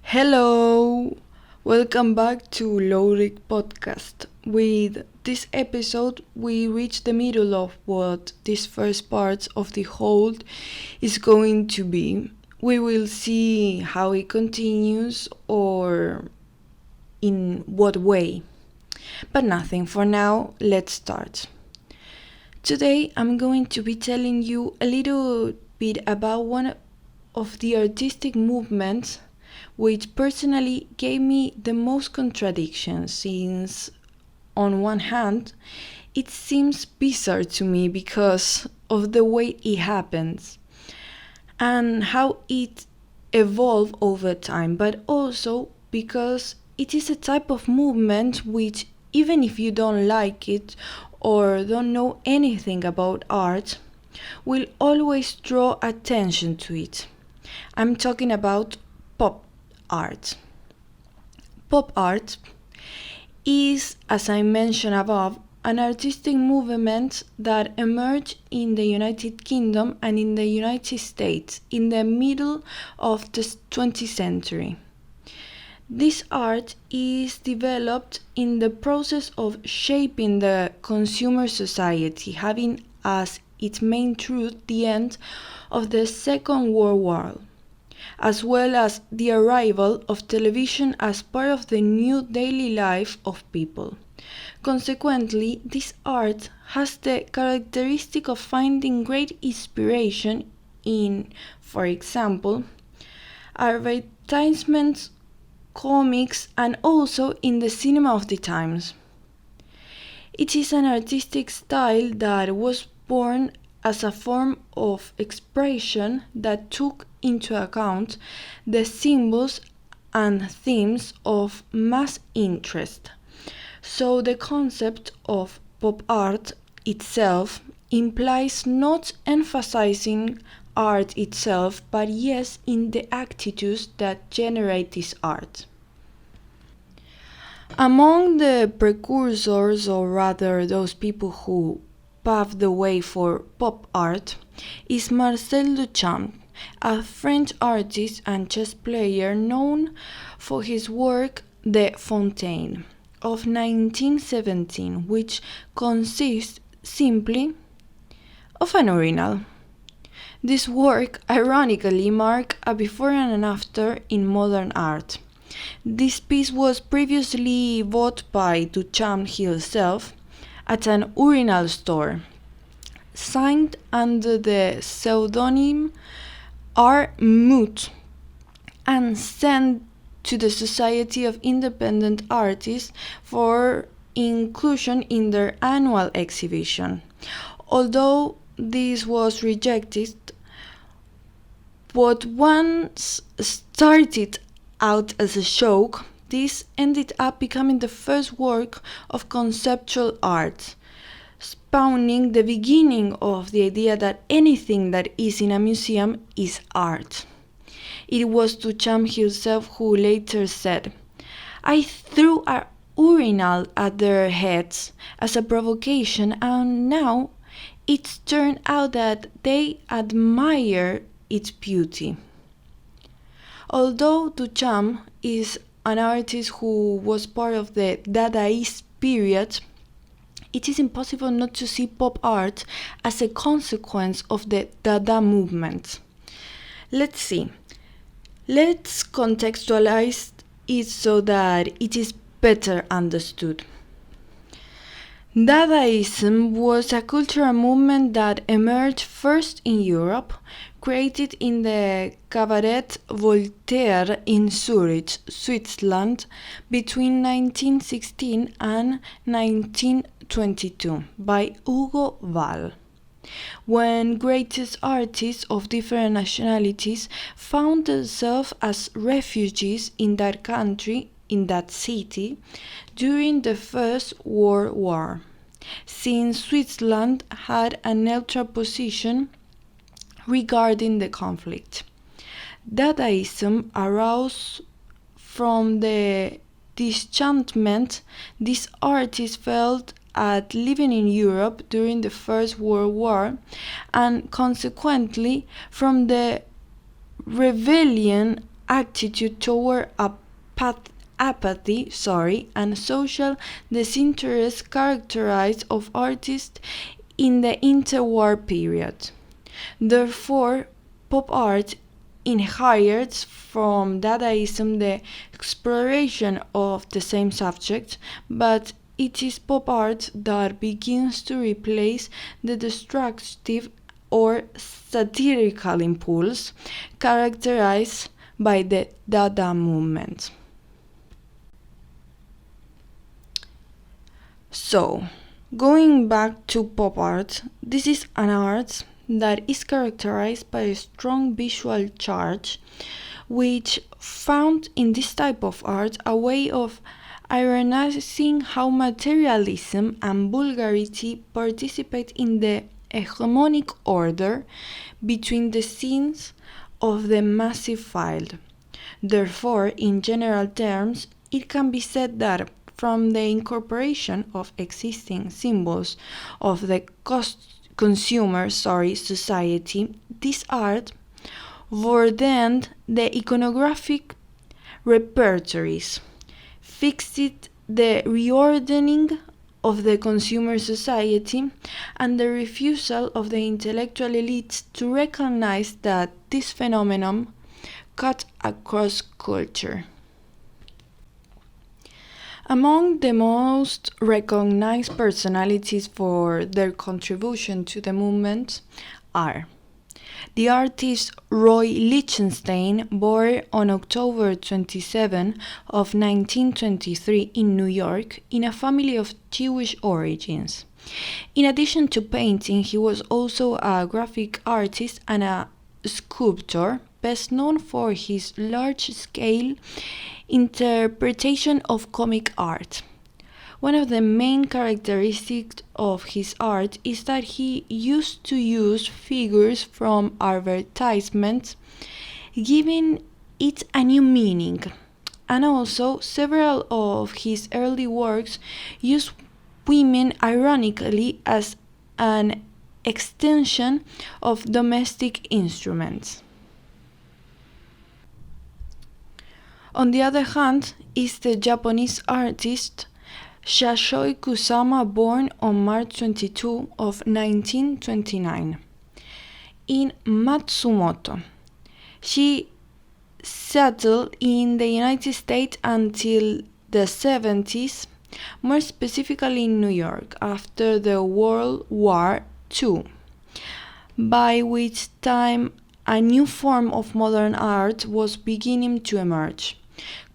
Hello! Welcome back to Louric podcast. With this episode, we reach the middle of what this first part of the whole is going to be. We will see how it continues or in what way. But nothing for now, let's start. Today, I'm going to be telling you a little bit about one of the artistic movements which personally gave me the most contradictions, since on one hand it seems bizarre to me because of the way it happens and how it evolved over time, but also because it is a type of movement which, even if you don't like it or don't know anything about art, will always draw attention to it. I'm talking about pop art. Pop art is, as I mentioned above, an artistic movement that emerged in the United Kingdom and in the United States in the middle of the 20th century. This art is developed in the process of shaping the consumer society, having as its main truth the end of the Second World War, as well as the arrival of television as part of the new daily life of people. Consequently, this art has the characteristic of finding great inspiration in, for example, advertisements, comics, and also in the cinema of the times. It is an artistic style that was born as a form of expression that took into account the symbols and themes of mass interest. So the concept of pop art itself implies not emphasizing art itself, but yes in the attitudes that generate this art. Among the precursors, or rather those people who paved the way for pop art, is Marcel Duchamp, a French artist and chess player known for his work The Fontaine of 1917, which consists simply of an urinal. This work ironically marked a before and an after in modern art. This piece was previously bought by Duchamp himself at an urinal store, signed under the pseudonym R. Moot, and sent to the Society of Independent Artists for inclusion in their annual exhibition. Although this was rejected, what once started out as a joke, this ended up becoming the first work of conceptual art, spawning the beginning of the idea that anything that is in a museum is art. It was Duchamp himself who later said, "I threw a urinal at their heads as a provocation, and now it's turned out that they admire its beauty." Although Duchamp is an artist who was part of the Dadaist period, it is impossible not to see pop art as a consequence of the Dada movement. Let's see. Let's contextualize it so that it is better understood. Dadaism was a cultural movement that emerged first in Europe, created in the Cabaret Voltaire in Zurich, Switzerland, between 1916 and 1922 by Hugo Ball, when greatest artists of different nationalities found themselves as refugees in that country, in that city, during the First World War, since Switzerland had a neutral position regarding the conflict. Dadaism arose from the disenchantment these artists felt at living in Europe during the First World War, and consequently from the rebellion attitude toward apathy, and social disinterest characterized of artists in the interwar period. Therefore, pop art inherits from Dadaism the exploration of the same subject, but it is pop art that begins to replace the destructive or satirical impulse characterized by the Dada movement. So, going back to pop art, this is an art that is characterized by a strong visual charge, which found in this type of art a way of ironizing how materialism and vulgarity participate in the hegemonic order between the scenes of the massive field. Therefore, in general terms, it can be said that from the incorporation of existing symbols of the consumer society, this art broadened the iconographic repertories, fixed the reordering of the consumer society, and the refusal of the intellectual elites to recognize that this phenomenon cut across culture. Among the most recognized personalities for their contribution to the movement are the artist Roy Lichtenstein, born on October 27 of 1923 in New York in a family of Jewish origins. In addition to painting, he was also a graphic artist and a sculptor, best known for his large-scale interpretation of comic art. One of the main characteristics of his art is that he used to use figures from advertisements, giving it a new meaning. And also, several of his early works use women ironically as an extension of domestic instruments. On the other hand, is the Japanese artist Shoko Kusama, born on March 22 of 1929 in Matsumoto. She settled in the United States until the 70s, more specifically in New York, after the World War II, by which time a new form of modern art was beginning to emerge.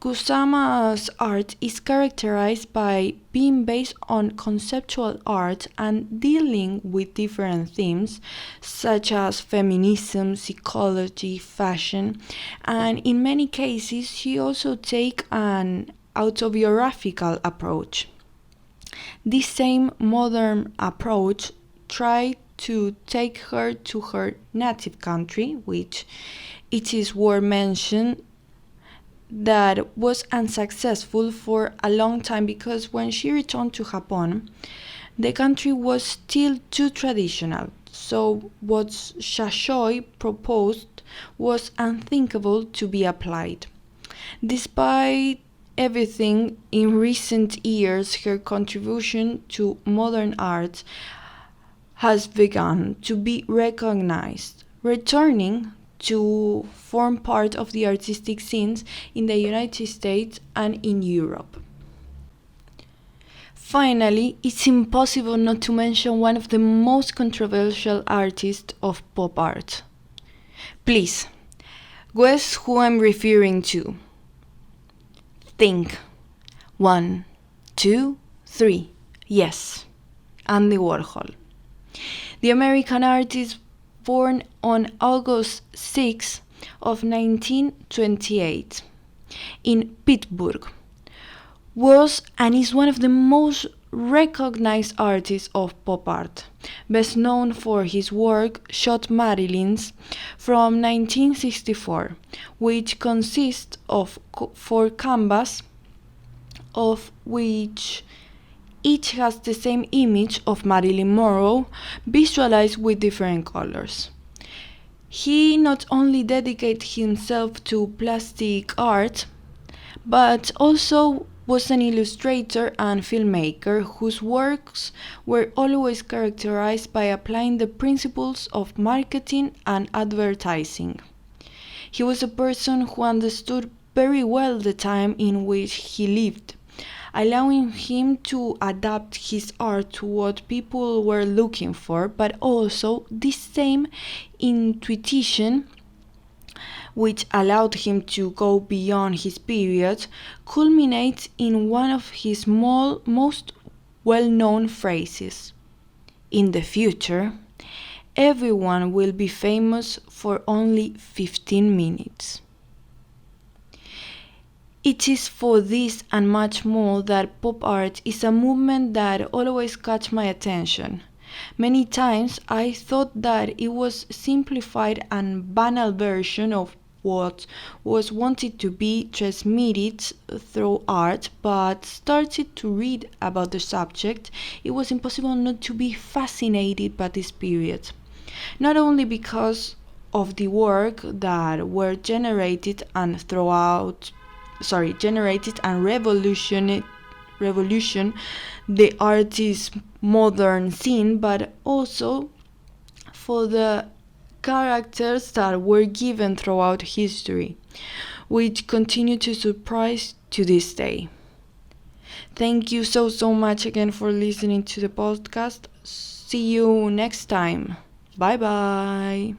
Kusama's art is characterized by being based on conceptual art and dealing with different themes such as feminism, psychology, fashion, and in many cases she also takes an autobiographical approach. This same modern approach tried to take her to her native country, which it is worth mentioning that was unsuccessful for a long time because when she returned to Japan, the country was still too traditional. So what Shashoi proposed was unthinkable to be applied. Despite everything, in recent years, her contribution to modern art has begun to be recognized, returning to form part of the artistic scenes in the United States and in Europe. Finally, it's impossible not to mention one of the most controversial artists of pop art. Please, guess who I'm referring to? Think. 1, 2, 3. Yes, Andy Warhol. The American artist, born on August 6 of 1928 in Pittsburgh, was and is one of the most recognized artists of pop art, best known for his work Shot Marylins from 1964, which consists of 4 canvases, of which each has the same image of Marilyn Monroe, visualized with different colors. He not only dedicated himself to plastic art, but also was an illustrator and filmmaker whose works were always characterized by applying the principles of marketing and advertising. He was a person who understood very well the time in which he lived, allowing him to adapt his art to what people were looking for, but also this same intuition, which allowed him to go beyond his period, culminates in one of his most well-known phrases. In the future, everyone will be famous for only 15 minutes. It is for this and much more that pop art is a movement that always catch my attention. Many times I thought that it was simplified and banal version of what was wanted to be transmitted through art, but started to read about the subject, it was impossible not to be fascinated by this period. Not only because of the work that were generated and revolution the artist's modern scene, but also for the characters that were given throughout history, which continue to surprise to this day. Thank you so much again for listening to the podcast. See you next time. Bye bye.